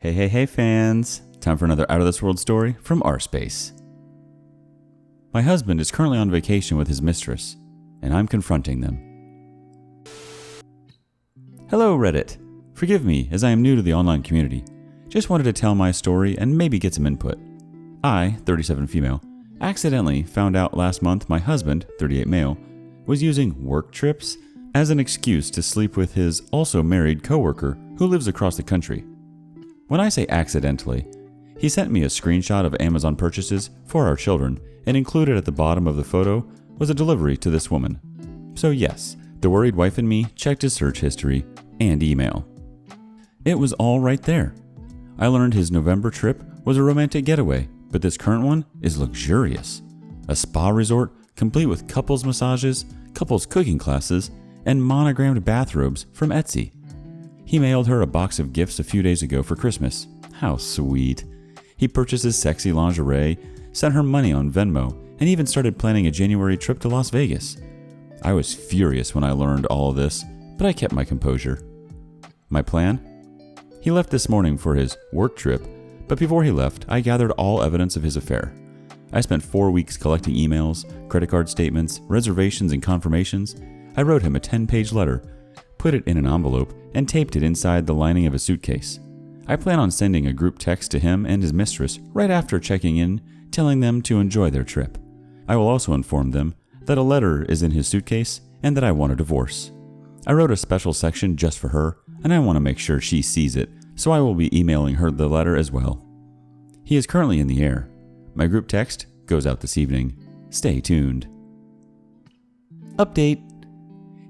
Hey fans! Time for another Out of This World story from rSpace. My husband is currently on vacation with his mistress, and I'm confronting them. Hello Reddit! Forgive me as I am new to the online community. Just wanted to tell my story and maybe get some input. I, 37 female, accidentally found out last month my husband, 38 male, was using work trips as an excuse to sleep with his also married coworker who lives across the country. When I say accidentally, he sent me a screenshot of Amazon purchases for our children, and included at the bottom of the photo was a delivery to this woman. So yes, the worried wife and me checked his search history and email. It was all right there. I learned his November trip was a romantic getaway, but this current one is luxurious. A spa resort complete with couples massages, couples cooking classes, and monogrammed bathrobes from Etsy. He mailed her a box of gifts a few days ago for Christmas. How sweet. He purchases sexy lingerie, sent her money on Venmo, and even started planning a January trip to Las Vegas. I was furious when I learned all of this, but I kept my composure. My plan? He left this morning for his work trip, but before he left, I gathered all evidence of his affair. I spent 4 weeks collecting emails, credit card statements, reservations, and confirmations. I wrote him a 10-page letter, put it in an envelope, and taped it inside the lining of a suitcase. I plan on sending a group text to him and his mistress right after checking in, telling them to enjoy their trip. I will also inform them that a letter is in his suitcase and that I want a divorce. I wrote a special section just for her, and I want to make sure she sees it, so I will be emailing her the letter as well. He is currently in the air. My group text goes out this evening. Stay tuned. Update.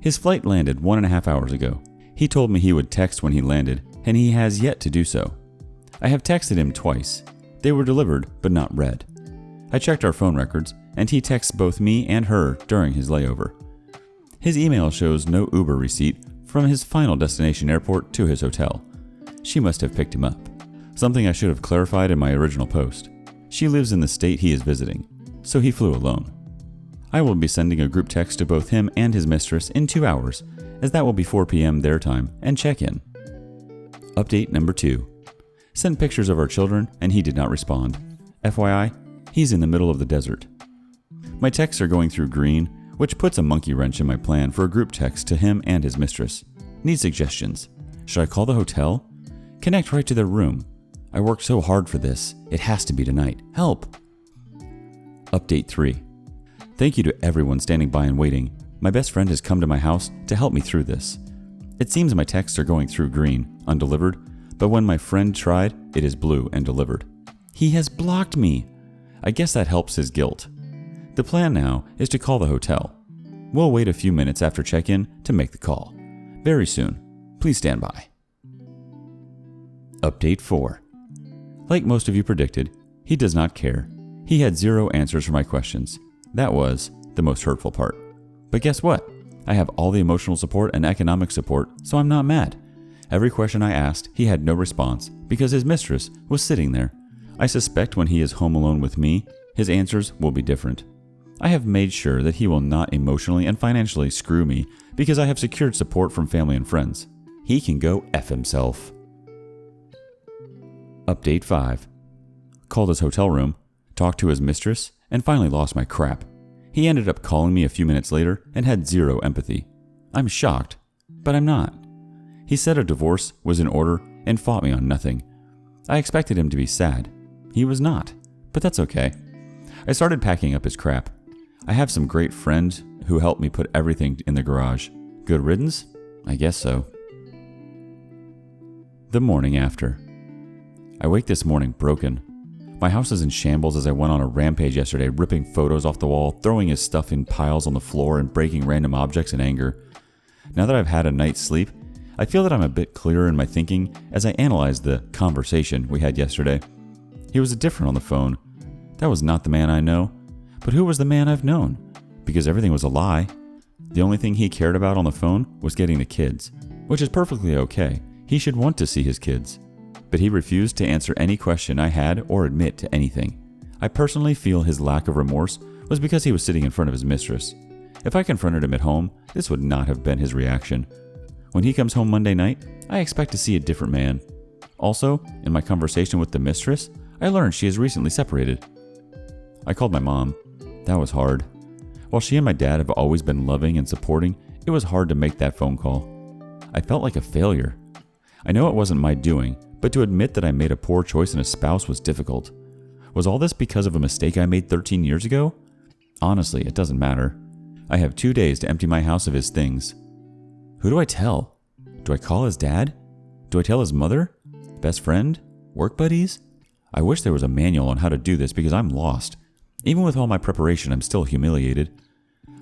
His flight landed 1.5 hours ago. He told me he would text when he landed, and he has yet to do so. I have texted him twice. They were delivered, but not read. I checked our phone records, and he texts both me and her during his layover. His email shows no Uber receipt from his final destination airport to his hotel. She must have picked him up. Something I should have clarified in my original post. She lives in the state he is visiting, so he flew alone. I will be sending a group text to both him and his mistress in 2 hours, as that will be 4 p.m. their time, and check in. Update number 2. Sent pictures of our children and he did not respond. FYI, he's in the middle of the desert. My texts are going through green, which puts a monkey wrench in my plan for a group text to him and his mistress. Need suggestions. Should I call the hotel? Connect right to their room. I worked so hard for this. It has to be tonight. Help! Update 3. Thank you to everyone standing by and waiting. My best friend has come to my house to help me through this. It seems my texts are going through green, undelivered, but when my friend tried, it is blue and delivered. He has blocked me. I guess that helps his guilt. The plan now is to call the hotel. We'll wait a few minutes after check-in to make the call. Very soon. Please stand by. Update 4. Like most of you predicted, he does not care. He had 0 answers for my questions. That was the most hurtful part. But guess what? I have all the emotional support and economic support, so I'm not mad. Every question I asked, he had no response because his mistress was sitting there. I suspect when he is home alone with me, his answers will be different. I have made sure that he will not emotionally and financially screw me because I have secured support from family and friends. He can go F himself. Update 5. Called his hotel room, talked to his mistress, and finally lost my crap. He ended up calling me a few minutes later and had 0 empathy. I'm shocked, but I'm not. He said a divorce was in order and fought me on nothing. I expected him to be sad. He was not, but that's okay. I started packing up his crap. I have some great friends who helped me put everything in the garage. Good riddance? I guess so. The morning after. I wake this morning broken. My house is in shambles as I went on a rampage yesterday, ripping photos off the wall, throwing his stuff in piles on the floor, and breaking random objects in anger. Now that I've had a night's sleep, I feel that I'm a bit clearer in my thinking as I analyze the conversation we had yesterday. He was different on the phone. That was not the man I know. But who was the man I've known? Because everything was a lie. The only thing he cared about on the phone was getting the kids, which is perfectly okay. He should want to see his kids. But he refused to answer any question I had or admit to anything. I personally feel his lack of remorse was because he was sitting in front of his mistress. If I confronted him at home, this would not have been his reaction. When he comes home Monday night, I expect to see a different man. Also, in my conversation with the mistress, I learned she is recently separated. I called my mom. That was hard. While she and my dad have always been loving and supporting, it was hard to make that phone call. I felt like a failure. I know it wasn't my doing, but to admit that I made a poor choice in a spouse was difficult. Was all this because of a mistake I made 13 years ago? Honestly, it doesn't matter. I have 2 days to empty my house of his things. Who do I tell? Do I call his dad? Do I tell his mother? Best friend? Work buddies? I wish there was a manual on how to do this because I'm lost. Even with all my preparation, I'm still humiliated.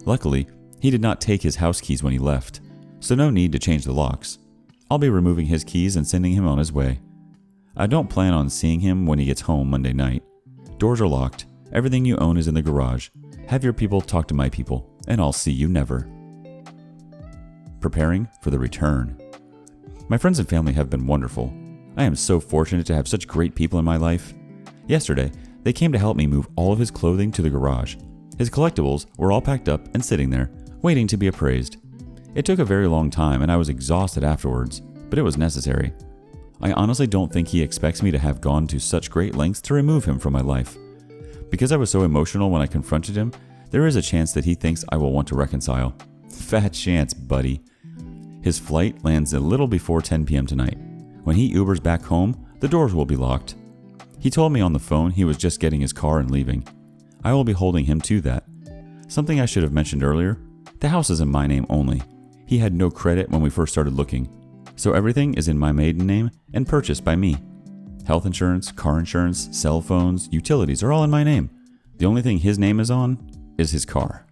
Luckily, he did not take his house keys when he left, so no need to change the locks. I'll be removing his keys and sending him on his way. I don't plan on seeing him when he gets home Monday night. Doors are locked. Everything you own is in the garage. Have your people talk to my people, and I'll see you never. Preparing for the return. My friends and family have been wonderful. I am so fortunate to have such great people in my life. Yesterday, they came to help me move all of his clothing to the garage. His collectibles were all packed up and sitting there, waiting to be appraised. It took a very long time and I was exhausted afterwards, but it was necessary. I honestly don't think he expects me to have gone to such great lengths to remove him from my life. Because I was so emotional when I confronted him, there is a chance that he thinks I will want to reconcile. Fat chance, buddy. His flight lands a little before 10 p.m. tonight. When he Ubers back home, the doors will be locked. He told me on the phone he was just getting his car and leaving. I will be holding him to that. Something I should have mentioned earlier, the house is in my name only. He had no credit when we first started looking, so everything is in my maiden name and purchased by me. Health insurance, car insurance, cell phones, utilities are all in my name. The only thing his name is on is his car.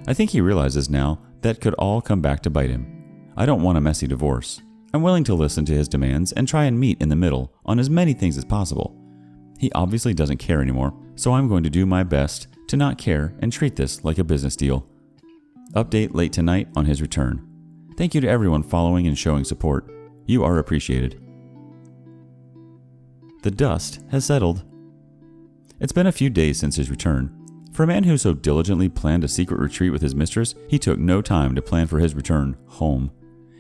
I think he realizes now that could all come back to bite him. I don't want a messy divorce. I'm willing to listen to his demands and try and meet in the middle on as many things as possible. He obviously doesn't care anymore, so I'm going to do my best to not care and treat this like a business deal. Update late tonight on his return. Thank you to everyone following and showing support. You are appreciated. The dust has settled. It's been a few days since his return. For a man who so diligently planned a secret retreat with his mistress, he took no time to plan for his return home.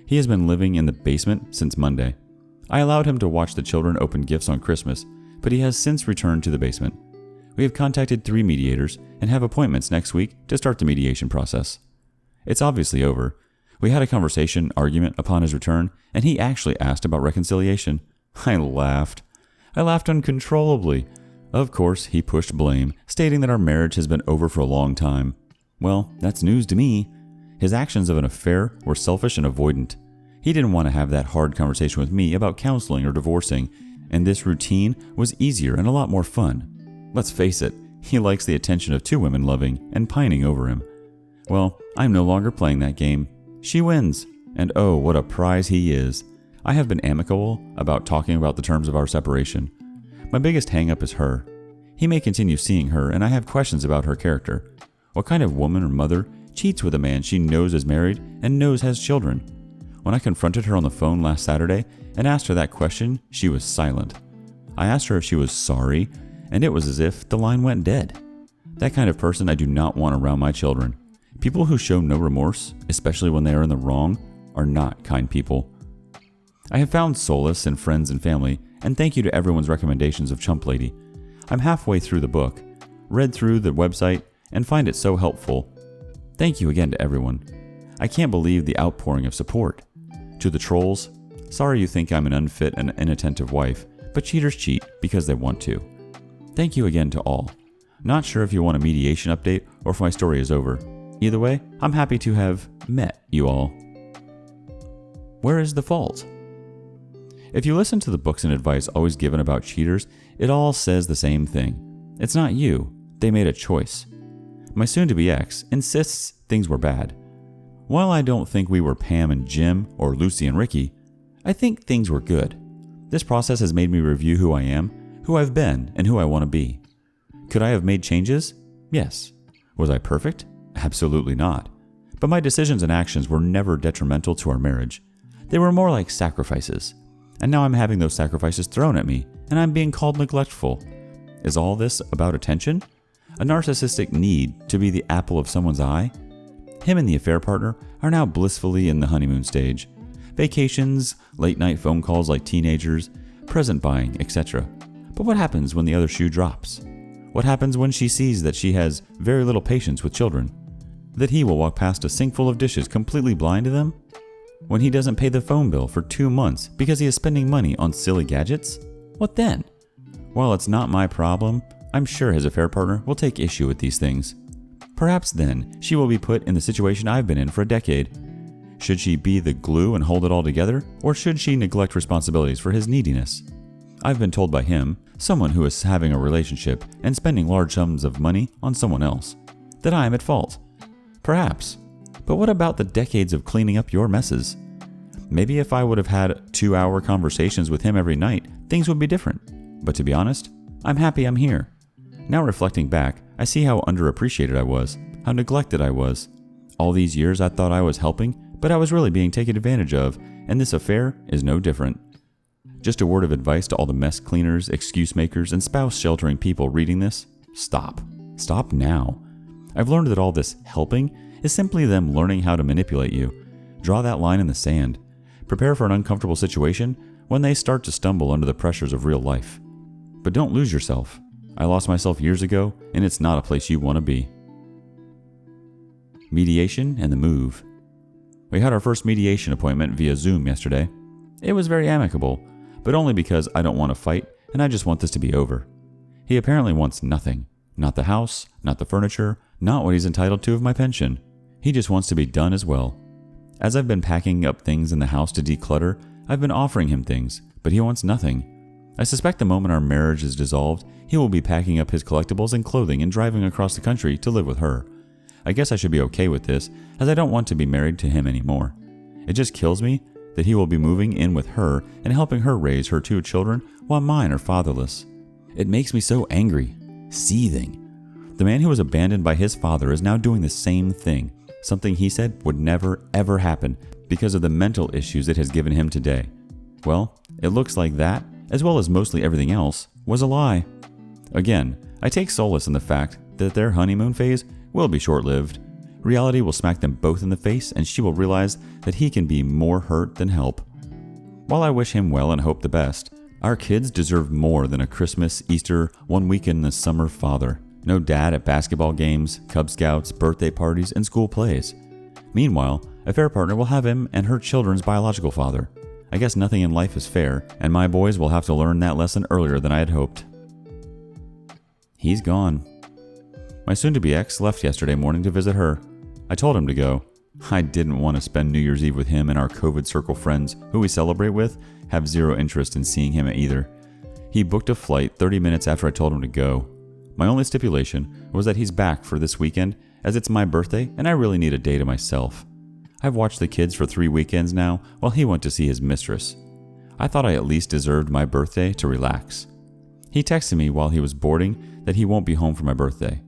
He has been living in the basement since Monday. I allowed him to watch the children open gifts on Christmas, but he has since returned to the basement. We have contacted 3 mediators and have appointments next week to start the mediation process. It's obviously over. We had a conversation, argument upon his return, and he actually asked about reconciliation. I laughed. I laughed uncontrollably. Of course, he pushed blame, stating that our marriage has been over for a long time. Well, that's news to me. His actions of an affair were selfish and avoidant. He didn't want to have that hard conversation with me about counseling or divorcing, and this routine was easier and a lot more fun. Let's face it, he likes the attention of 2 women loving and pining over him. Well, I'm no longer playing that game. She wins, and oh, what a prize he is. I have been amicable about talking about the terms of our separation. My biggest hang-up is her. He may continue seeing her, and I have questions about her character. What kind of woman or mother cheats with a man she knows is married and knows has children? When I confronted her on the phone last Saturday and asked her that question, she was silent. I asked her if she was sorry, and it was as if the line went dead. That kind of person I do not want around my children. People who show no remorse, especially when they are in the wrong, are not kind people. I have found solace in friends and family, and thank you to everyone's recommendations of Chump Lady. I'm halfway through the book, read through the website, and find it so helpful. Thank you again to everyone. I can't believe the outpouring of support. To the trolls, sorry you think I'm an unfit and inattentive wife, but cheaters cheat because they want to. Thank you again to all. Not sure if you want a mediation update or if my story is over. Either way, I'm happy to have met you all. Where is the fault? If you listen to the books and advice always given about cheaters, it all says the same thing. It's not you. They made a choice. My soon-to-be ex insists things were bad. While I don't think we were Pam and Jim or Lucy and Ricky, I think things were good. This process has made me review who I am, who I've been, and who I want to be. Could I have made changes? Yes. Was I perfect? Absolutely not. But my decisions and actions were never detrimental to our marriage. They were more like sacrifices. And now I'm having those sacrifices thrown at me, and I'm being called neglectful. Is all this about attention? A narcissistic need to be the apple of someone's eye? Him and the affair partner are now blissfully in the honeymoon stage. Vacations, late-night phone calls like teenagers, present buying, etc. But what happens when the other shoe drops? What happens when she sees that she has very little patience with children? That he will walk past a sink full of dishes completely blind to them? When he doesn't pay the phone bill for 2 months because he is spending money on silly gadgets? What then? While it's not my problem, I'm sure his affair partner will take issue with these things. Perhaps then she will be put in the situation I've been in for a decade. Should she be the glue and hold it all together, or should she neglect responsibilities for his neediness? I've been told by him, someone who is having a relationship and spending large sums of money on someone else, that I am at fault. Perhaps. But what about the decades of cleaning up your messes? Maybe if I would have had 2-hour conversations with him every night, things would be different. But to be honest, I'm happy I'm here. Now reflecting back, I see how underappreciated I was, how neglected I was. All these years I thought I was helping, but I was really being taken advantage of, and this affair is no different. Just a word of advice to all the mess cleaners, excuse makers, and spouse sheltering people reading this: stop. Stop now. I've learned that all this helping is simply them learning how to manipulate you. Draw that line in the sand. Prepare for an uncomfortable situation when they start to stumble under the pressures of real life. But don't lose yourself. I lost myself years ago, and it's not a place you want to be. Mediation and the move. We had our first mediation appointment via Zoom yesterday. It was very amicable, but only because I don't want to fight and I just want this to be over. He apparently wants nothing. Not the house, not the furniture, not what he's entitled to of my pension. He just wants to be done as well. As I've been packing up things in the house to declutter, I've been offering him things, but he wants nothing. I suspect the moment our marriage is dissolved, he will be packing up his collectibles and clothing and driving across the country to live with her. I guess I should be okay with this, as I don't want to be married to him anymore. It just kills me that he will be moving in with her and helping her raise her 2 children while mine are fatherless. It makes me so angry, seething. The man who was abandoned by his father is now doing the same thing, something he said would never ever happen because of the mental issues it has given him today. Well, it looks like that, as well as mostly everything else, was a lie. Again, I take solace in the fact that their honeymoon phase will be short-lived. Reality will smack them both in the face, and she will realize that he can be more hurt than help. While I wish him well and hope the best, our kids deserve more than a Christmas, Easter, 1 weekend in the summer father. No dad at basketball games, Cub Scouts, birthday parties, and school plays. Meanwhile, a fair partner will have him and her children's biological father. I guess nothing in life is fair, and my boys will have to learn that lesson earlier than I had hoped. He's gone. My soon-to-be ex left yesterday morning to visit her. I told him to go. I didn't want to spend New Year's Eve with him, and our COVID circle friends, who we celebrate with, have zero interest in seeing him either. He booked a flight 30 minutes after I told him to go. My only stipulation was that he's back for this weekend, as it's my birthday and I really need a day to myself. I've watched the kids for 3 weekends now while he went to see his mistress. I thought I at least deserved my birthday to relax. He texted me while he was boarding that he won't be home for my birthday.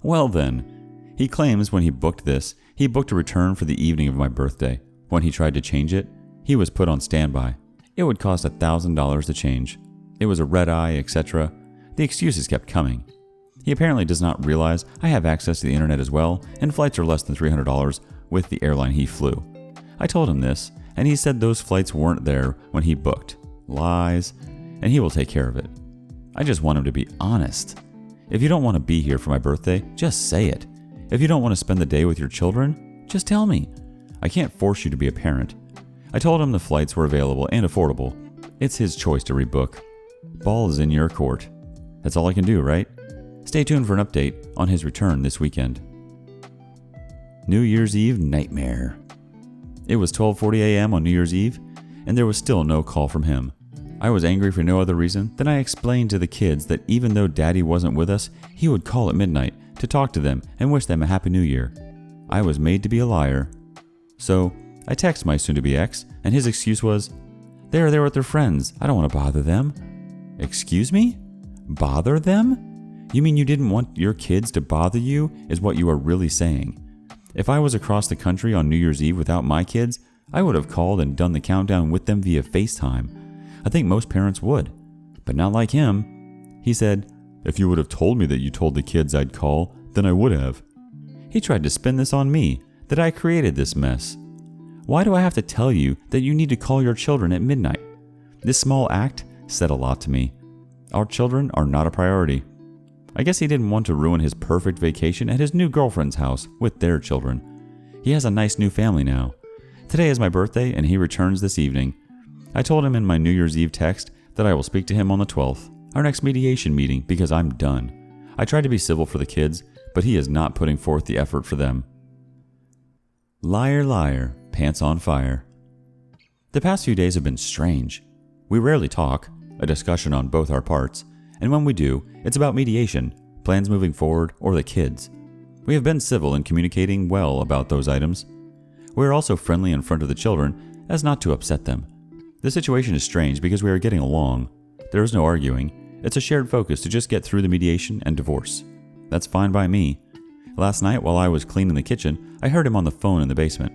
Well then, he claims when he booked this, he booked a return for the evening of my birthday. When he tried to change it, he was put on standby. It would cost $1,000 to change. It was a red eye, etc. The excuses kept coming. He apparently does not realize I have access to the internet as well, and flights are less than $300 with the airline he flew. I told him this, and he said those flights weren't there when he booked. Lies, and he will take care of it. I just want him to be honest. If you don't want to be here for my birthday, just say it. If you don't want to spend the day with your children, just tell me. I can't force you to be a parent. I told him the flights were available and affordable. It's his choice to rebook. Ball is in your court. That's all I can do, right? Stay tuned for an update on his return this weekend. New Year's Eve nightmare. It was 12:40 a.m. on New Year's Eve, and there was still no call from him. I was angry for no other reason than I explained to the kids that even though Daddy wasn't with us, he would call at midnight to talk to them and wish them a Happy New Year. I was made to be a liar. So, I texted my soon-to-be ex, and his excuse was, "They're there with their friends. I don't want to bother them." Excuse me? Bother them? You mean you didn't want your kids to bother you, is what you are really saying. If I was across the country on New Year's Eve without my kids, I would have called and done the countdown with them via FaceTime. I think most parents would, but not like him. He said, "If you would have told me that you told the kids I'd call, then I would have." He tried to spin this on me, that I created this mess. Why do I have to tell you that you need to call your children at midnight? This small act said a lot to me. Our children are not a priority. I guess he didn't want to ruin his perfect vacation at his new girlfriend's house with their children. He has a nice new family now. Today is my birthday and he returns this evening. I told him in my New Year's Eve text that I will speak to him on the 12th, our next mediation meeting, because I'm done. I tried to be civil for the kids, but he is not putting forth the effort for them. Liar, liar, pants on fire. The past few days have been strange. We rarely talk, a discussion on both our parts, and when we do, it's about mediation, plans moving forward, or the kids. We have been civil in communicating well about those items. We are also friendly in front of the children as not to upset them. The situation is strange because we are getting along. There is no arguing. It's a shared focus to just get through the mediation and divorce. That's fine by me. Last night while I was cleaning the kitchen, I heard him on the phone in the basement.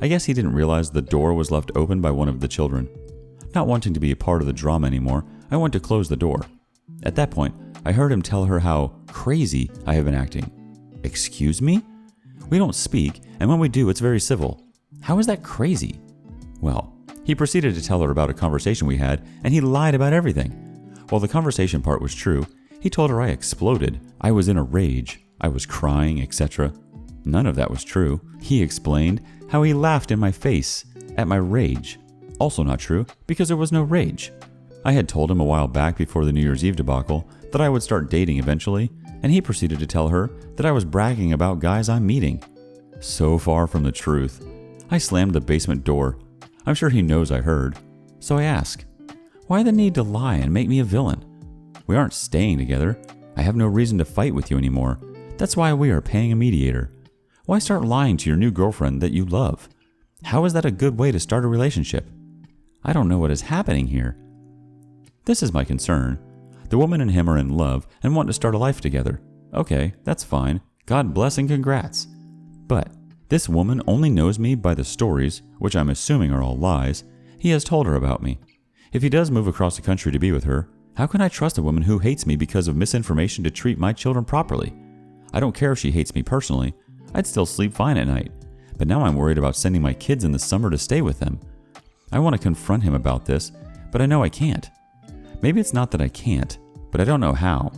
I guess he didn't realize the door was left open by one of the children. Not wanting to be a part of the drama anymore, I went to close the door. At that point, I heard him tell her how crazy I have been acting. Excuse me? We don't speak, and when we do, it's very civil. How is that crazy? Well, he proceeded to tell her about a conversation we had, and he lied about everything. While the conversation part was true, he told her I exploded, I was in a rage, I was crying, etc. None of that was true. He explained how he laughed in my face at my rage. Also not true, because there was no rage. I had told him a while back before the New Year's Eve debacle that I would start dating eventually, and he proceeded to tell her that I was bragging about guys I'm meeting. So far from the truth. I slammed the basement door. I'm sure he knows I heard. So I ask, why the need to lie and make me a villain? We aren't staying together. I have no reason to fight with you anymore. That's why we are paying a mediator. Why start lying to your new girlfriend that you love? How is that a good way to start a relationship? I don't know what is happening here. This is my concern. The woman and him are in love and want to start a life together. Okay, that's fine. God bless and congrats. But this woman only knows me by the stories, which I'm assuming are all lies, he has told her about me. If he does move across the country to be with her, how can I trust a woman who hates me because of misinformation to treat my children properly? I don't care if she hates me personally. I'd still sleep fine at night. But now I'm worried about sending my kids in the summer to stay with them. I want to confront him about this, but I know I can't. Maybe it's not that I can't, but I don't know how.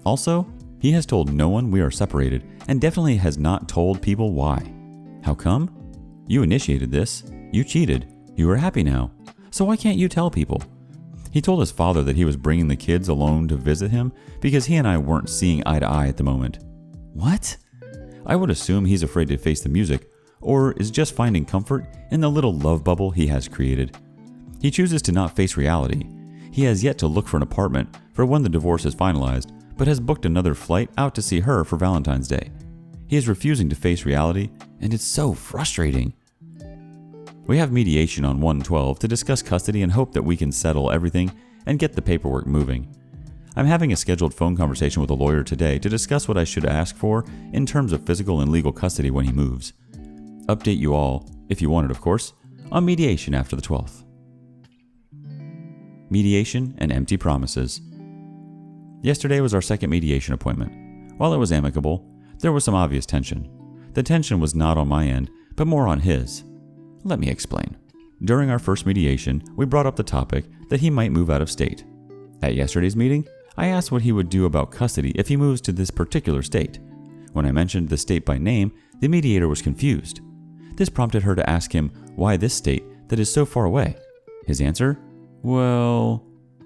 Also, he has told no one we are separated and definitely has not told people why. How come? You initiated this. You cheated. You are happy now. So why can't you tell people? He told his father that he was bringing the kids alone to visit him because he and I weren't seeing eye to eye at the moment. What? I would assume he's afraid to face the music or is just finding comfort in the little love bubble he has created. He chooses to not face reality. He has yet to look for an apartment for when the divorce is finalized, but has booked another flight out to see her for Valentine's Day. He is refusing to face reality, and it's so frustrating. We have mediation on 1/12 to discuss custody and hope that we can settle everything and get the paperwork moving. I'm having a scheduled phone conversation with a lawyer today to discuss what I should ask for in terms of physical and legal custody when he moves. Update you all, if you want it of course, on mediation after the 12th. Mediation and empty promises. Yesterday was our second mediation appointment. While it was amicable, there was some obvious tension. The tension was not on my end, but more on his. Let me explain. During our first mediation, we brought up the topic that he might move out of state. At yesterday's meeting, I asked what he would do about custody if he moves to this particular state. When I mentioned the state by name, the mediator was confused. This prompted her to ask him why this state that is so far away. His answer? Well,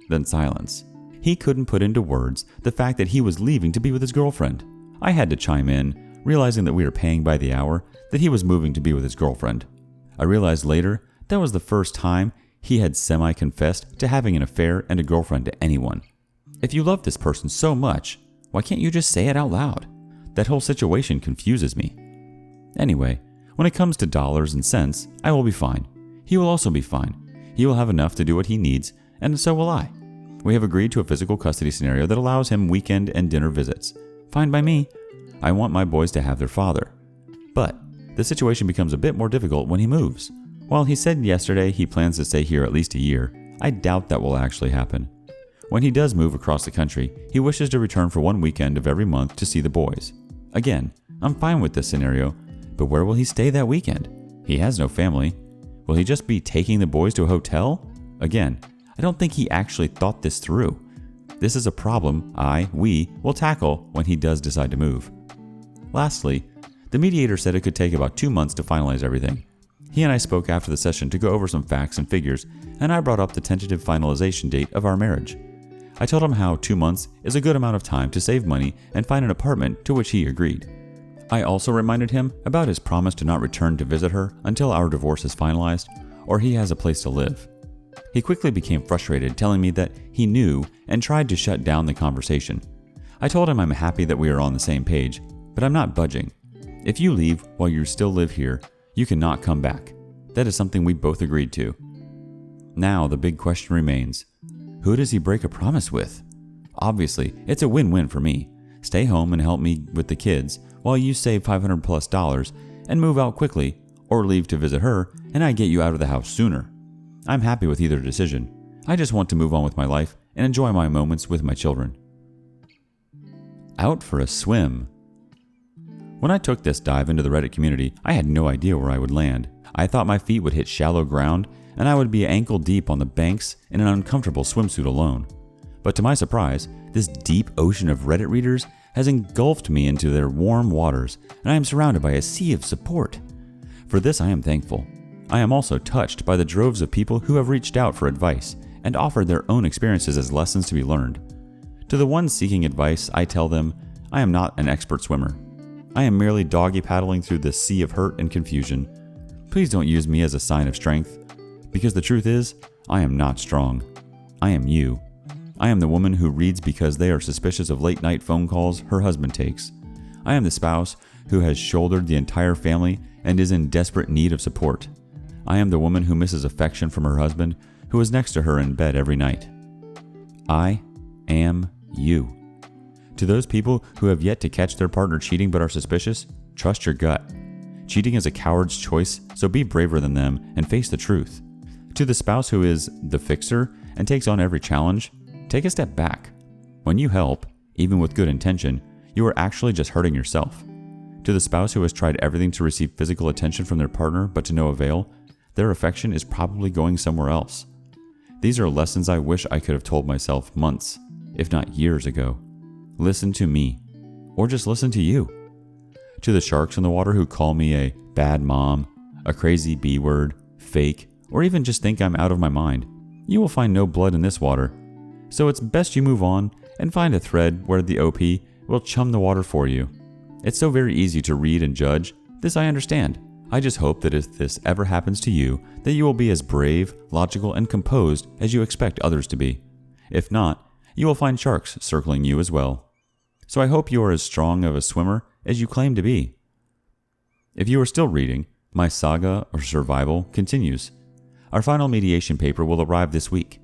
then silence. He couldn't put into words the fact that he was leaving to be with his girlfriend. I had to chime in, realizing that we were paying by the hour, that he was moving to be with his girlfriend. I realized later that was the first time he had semi-confessed to having an affair and a girlfriend to anyone. If you love this person so much, why can't you just say it out loud? That whole situation confuses me. Anyway, when it comes to dollars and cents, I will be fine. He will also be fine. He will have enough to do what he needs, and so will I. We have agreed to a physical custody scenario that allows him weekend and dinner visits. Fine by me. I want my boys to have their father. But the situation becomes a bit more difficult when he moves. While he said yesterday he plans to stay here at least a year, I doubt that will actually happen. When he does move across the country, he wishes to return for one weekend of every month to see the boys. Again, I'm fine with this scenario, but where will he stay that weekend? He has no family. Will he just be taking the boys to a hotel? Again, I don't think he actually thought this through. This is a problem we will tackle when he does decide to move. Lastly, the mediator said it could take about 2 months to finalize everything. He and I spoke after the session to go over some facts and figures, and I brought up the tentative finalization date of our marriage. I told him how 2 months is a good amount of time to save money and find an apartment, to which he agreed. I also reminded him about his promise to not return to visit her until our divorce is finalized or he has a place to live. He quickly became frustrated, telling me that he knew and tried to shut down the conversation. I told him I'm happy that we are on the same page, but I'm not budging. If you leave while you still live here, you cannot come back. That is something we both agreed to. Now the big question remains, who does he break a promise with? Obviously, it's a win-win for me. Stay home and help me with the kids while you save $500+ and move out quickly, or leave to visit her and I get you out of the house sooner. I'm happy with either decision. I just want to move on with my life and enjoy my moments with my children. Out for a swim. When I took this dive into the Reddit community, I had no idea where I would land. I thought my feet would hit shallow ground and I would be ankle deep on the banks in an uncomfortable swimsuit alone. But to my surprise, this deep ocean of Reddit readers has engulfed me into their warm waters, and I am surrounded by a sea of support. For this I am thankful. I am also touched by the droves of people who have reached out for advice and offered their own experiences as lessons to be learned. To the ones seeking advice, I tell them, I am not an expert swimmer. I am merely doggy paddling through the sea of hurt and confusion. Please don't use me as a sign of strength, because the truth is, I am not strong. I am you. I am the woman who reads because they are suspicious of late-night phone calls her husband takes. I am the spouse who has shouldered the entire family and is in desperate need of support. I am the woman who misses affection from her husband, who is next to her in bed every night. I am you. To those people who have yet to catch their partner cheating but are suspicious, trust your gut. Cheating is a coward's choice, so be braver than them and face the truth. To the spouse who is the fixer and takes on every challenge, take a step back. When you help, even with good intention, you are actually just hurting yourself. To the spouse who has tried everything to receive physical attention from their partner but to no avail, their affection is probably going somewhere else. These are lessons I wish I could have told myself months, if not years ago. Listen to me, or just listen to you. To the sharks in the water who call me a bad mom, a crazy B word, fake, or even just think I'm out of my mind, you will find no blood in this water. So it's best you move on and find a thread where the OP will chum the water for you. It's so very easy to read and judge. This I understand. I just hope that if this ever happens to you, that you will be as brave, logical, and composed as you expect others to be. If not, you will find sharks circling you as well. So I hope you are as strong of a swimmer as you claim to be. If you are still reading, my saga of survival continues. Our final mediation paper will arrive this week.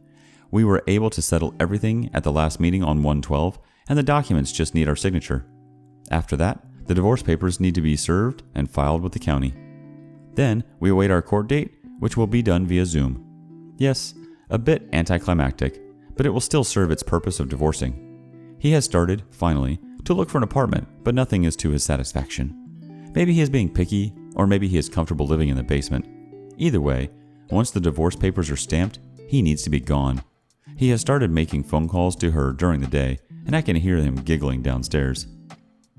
We were able to settle everything at the last meeting on 1/12, and the documents just need our signature. After that, the divorce papers need to be served and filed with the county. Then, we await our court date, which will be done via Zoom. Yes, a bit anticlimactic, but it will still serve its purpose of divorcing. He has started, finally, to look for an apartment, but nothing is to his satisfaction. Maybe he is being picky, or maybe he is comfortable living in the basement. Either way, once the divorce papers are stamped, he needs to be gone. He has started making phone calls to her during the day, and I can hear him giggling downstairs.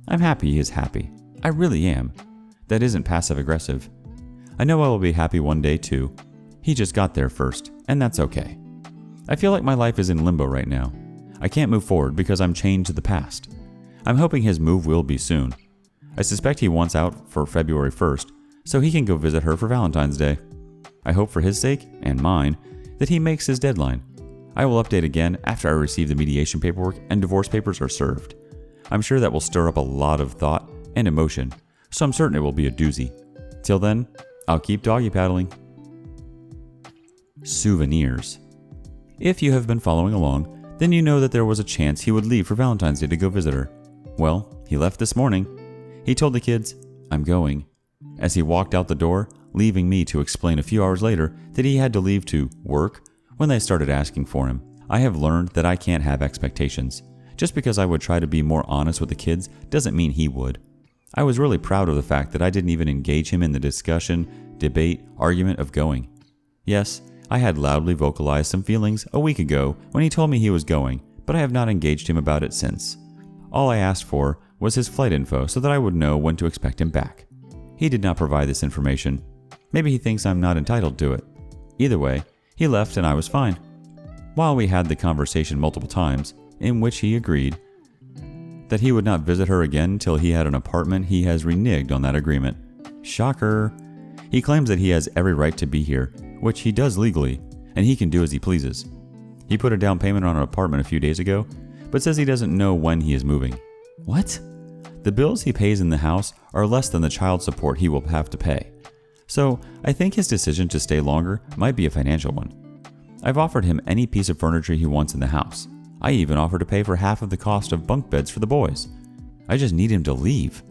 I'm happy he is happy. I really am. That isn't passive-aggressive. I know I will be happy one day too. He just got there first, and that's okay. I feel like my life is in limbo right now. I can't move forward because I'm chained to the past. I'm hoping his move will be soon. I suspect he wants out for February 1st, so he can go visit her for Valentine's Day. I hope for his sake, and mine, that he makes his deadline. I will update again after I receive the mediation paperwork and divorce papers are served. I'm sure that will stir up a lot of thought and emotion, so I'm certain it will be a doozy. Till then, I'll keep doggy paddling. Souvenirs. If you have been following along, then you know that there was a chance he would leave for Valentine's Day to go visit her. Well, he left this morning. He told the kids, "I'm going," as he walked out the door, leaving me to explain a few hours later that he had to leave to work when they started asking for him. I have learned that I can't have expectations. Just because I would try to be more honest with the kids doesn't mean he would. I was really proud of the fact that I didn't even engage him in the discussion, debate, argument of going. Yes, I had loudly vocalized some feelings a week ago when he told me he was going, but I have not engaged him about it since. All I asked for was his flight info so that I would know when to expect him back. He did not provide this information. Maybe he thinks I'm not entitled to it. Either way, he left and I was fine. While we had the conversation multiple times, in which he agreed that he would not visit her again till he had an apartment, he has reneged on that agreement. Shocker. He claims that he has every right to be here, which he does legally, and he can do as he pleases. He put a down payment on an apartment a few days ago, but says he doesn't know when he is moving. What? The bills he pays in the house are less than the child support he will have to pay. So I think his decision to stay longer might be a financial one. I've offered him any piece of furniture he wants in the house. I even offered to pay for half of the cost of bunk beds for the boys. I just need him to leave.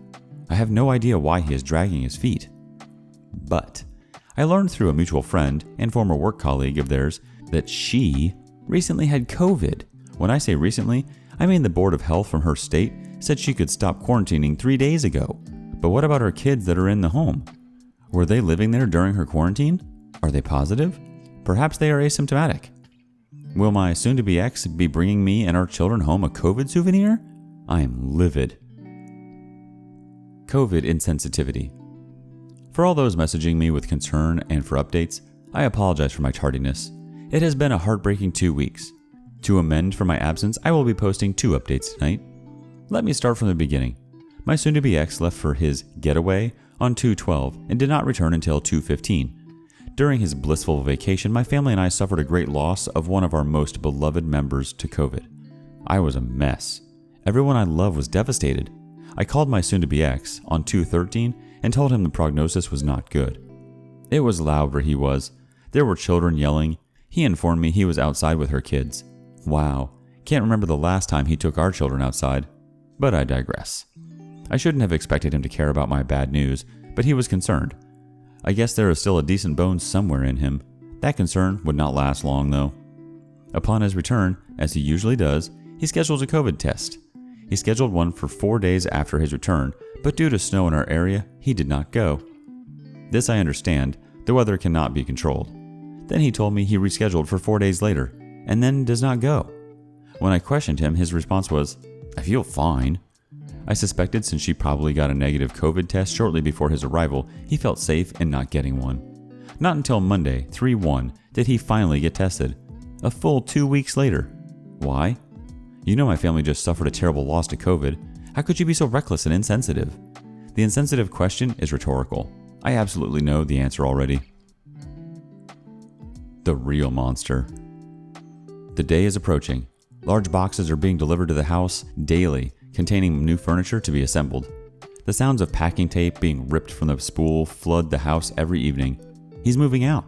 I have no idea why he is dragging his feet. But I learned through a mutual friend and former work colleague of theirs that she recently had COVID. When I say recently, I mean the Board of Health from her state said she could stop quarantining 3 days ago. But what about her kids that are in the home? Were they living there during her quarantine? Are they positive? Perhaps they are asymptomatic. Will my soon-to-be ex be bringing me and our children home a COVID souvenir? I am livid. COVID insensitivity. For all those messaging me with concern and for updates, I apologize for my tardiness. It has been a heartbreaking 2 weeks. To amend for my absence, I will be posting 2 updates tonight. Let me start from the beginning. My soon-to-be ex left for his getaway on 2/12 and did not return until 2/15. During his blissful vacation, my family and I suffered a great loss of one of our most beloved members to COVID. I was a mess. Everyone I love was devastated. I called my soon-to-be ex on 2/13 and told him the prognosis was not good. It was loud where he was. There were children yelling. He informed me he was outside with her kids. Wow, can't remember the last time he took our children outside. But I digress. I shouldn't have expected him to care about my bad news, but he was concerned. I guess there is still a decent bone somewhere in him. That concern would not last long, though. Upon his return, as he usually does, he scheduled a COVID test. He scheduled one for 4 days after his return, but due to snow in our area, he did not go. This I understand. The weather cannot be controlled. Then he told me he rescheduled for 4 days later, and then does not go. When I questioned him, his response was, "I feel fine." I suspected since she probably got a negative COVID test shortly before his arrival, he felt safe in not getting one. Not until Monday, 3/1, did he finally get tested. A full 2 weeks later. Why? You know my family just suffered a terrible loss to COVID. How could you be so reckless and insensitive? The insensitive question is rhetorical. I absolutely know the answer already. The real monster. The day is approaching. Large boxes are being delivered to the house daily, containing new furniture to be assembled. The sounds of packing tape being ripped from the spool flood the house every evening. He's moving out.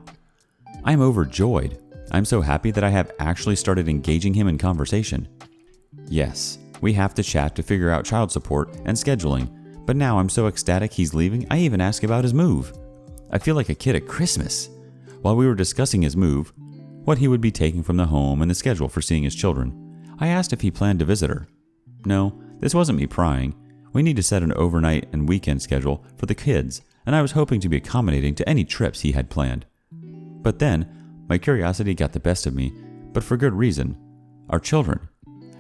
I'm overjoyed. I'm so happy that I have actually started engaging him in conversation. Yes, we have to chat to figure out child support and scheduling, but now I'm so ecstatic he's leaving, I even ask about his move. I feel like a kid at Christmas. While we were discussing his move, what he would be taking from the home and the schedule for seeing his children, I asked if he planned to visit her. No, this wasn't me prying. We need to set an overnight and weekend schedule for the kids, and I was hoping to be accommodating to any trips he had planned. But then, my curiosity got the best of me, but for good reason. Our children.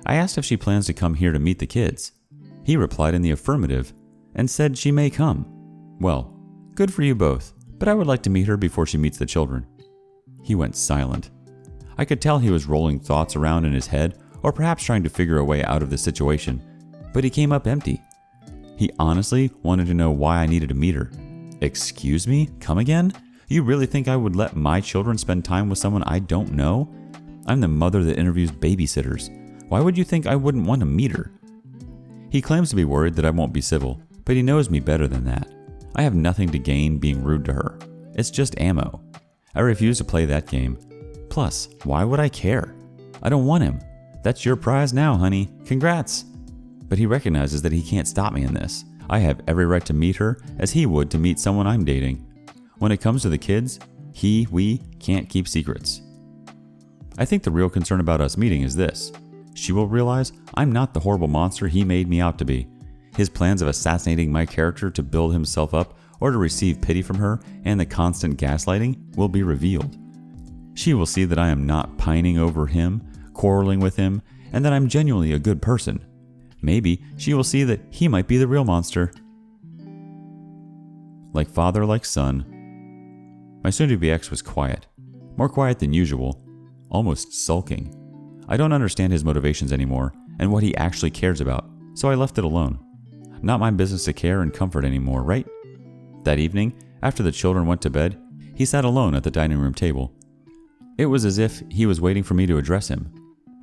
I asked if she plans to come here to meet the kids. He replied in the affirmative, and said she may come. Well, good for you both, but I would like to meet her before she meets the children. He went silent. I could tell he was rolling thoughts around in his head, or perhaps trying to figure a way out of the situation, but he came up empty. He honestly wanted to know why I needed to meet her. Excuse me? Come again? You really think I would let my children spend time with someone I don't know? I'm the mother that interviews babysitters. Why would you think I wouldn't want to meet her? He claims to be worried that I won't be civil, but he knows me better than that. I have nothing to gain being rude to her. It's just ammo. I refuse to play that game. Plus, why would I care? I don't want him. That's your prize now, honey. Congrats. But he recognizes that he can't stop me in this. I have every right to meet her as he would to meet someone I'm dating. When it comes to the kids, we can't keep secrets. I think the real concern about us meeting is this. She will realize I'm not the horrible monster he made me out to be. His plans of assassinating my character to build himself up or to receive pity from her and the constant gaslighting will be revealed. She will see that I am not pining over him, quarreling with him, and that I'm genuinely a good person. Maybe she will see that he might be the real monster. Like father, like son. My soon-to-be ex was quiet. More quiet than usual. Almost sulking. I don't understand his motivations anymore and what he actually cares about, so I left it alone. Not my business to care and comfort anymore, right? That evening, after the children went to bed, he sat alone at the dining room table. It was as if he was waiting for me to address him.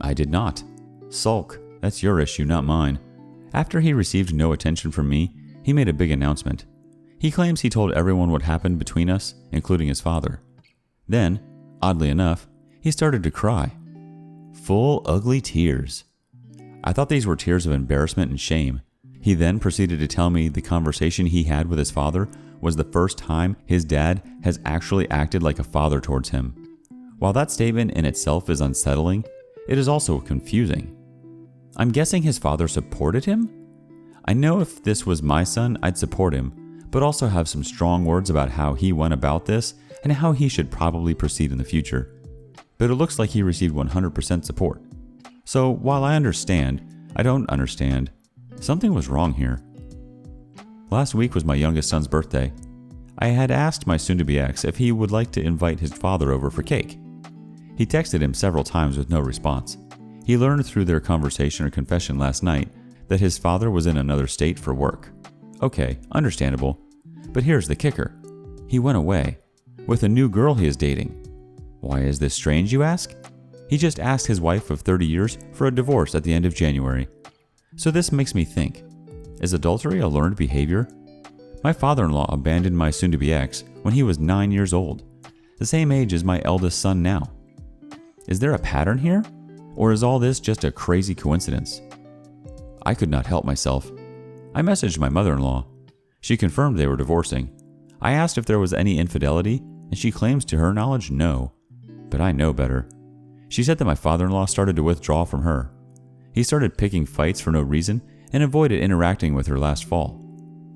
I did not. Sulk, that's your issue, not mine. After he received no attention from me, he made a big announcement. He claims he told everyone what happened between us, including his father. Then, oddly enough, he started to cry. Full, ugly tears. I thought these were tears of embarrassment and shame. He then proceeded to tell me the conversation he had with his father was the first time his dad has actually acted like a father towards him. While that statement in itself is unsettling, it is also confusing. I'm guessing his father supported him? I know if this was my son, I'd support him, but also have some strong words about how he went about this and how he should probably proceed in the future. But it looks like he received 100% support. So while I understand, I don't understand. Something was wrong here. Last week was my youngest son's birthday. I had asked my soon-to-be ex if he would like to invite his father over for cake. He texted him several times with no response. He learned through their conversation or confession last night that his father was in another state for work. Okay, understandable. But here's the kicker. He went away, with a new girl he is dating. Why is this strange, you ask? He just asked his wife of 30 years for a divorce at the end of January. So this makes me think, is adultery a learned behavior? My father-in-law abandoned my soon-to-be ex when he was 9 years old, the same age as my eldest son now. Is there a pattern here? Or is all this just a crazy coincidence? I could not help myself. I messaged my mother-in-law. She confirmed they were divorcing. I asked if there was any infidelity, and she claims to her knowledge no. But I know better. She said that my father-in-law started to withdraw from her. He started picking fights for no reason and avoided interacting with her last fall.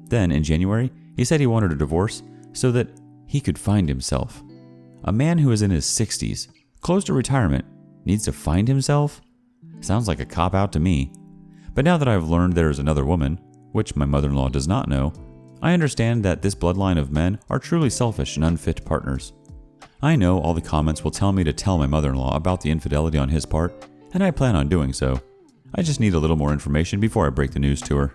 Then, in January, he said he wanted a divorce so that he could find himself. A man who is in his 60s, close to retirement, needs to find himself? Sounds like a cop-out to me. But now that I've learned there is another woman, which my mother-in-law does not know, I understand that this bloodline of men are truly selfish and unfit partners. I know all the comments will tell me to tell my mother-in-law about the infidelity on his part, and I plan on doing so. I just need a little more information before I break the news to her.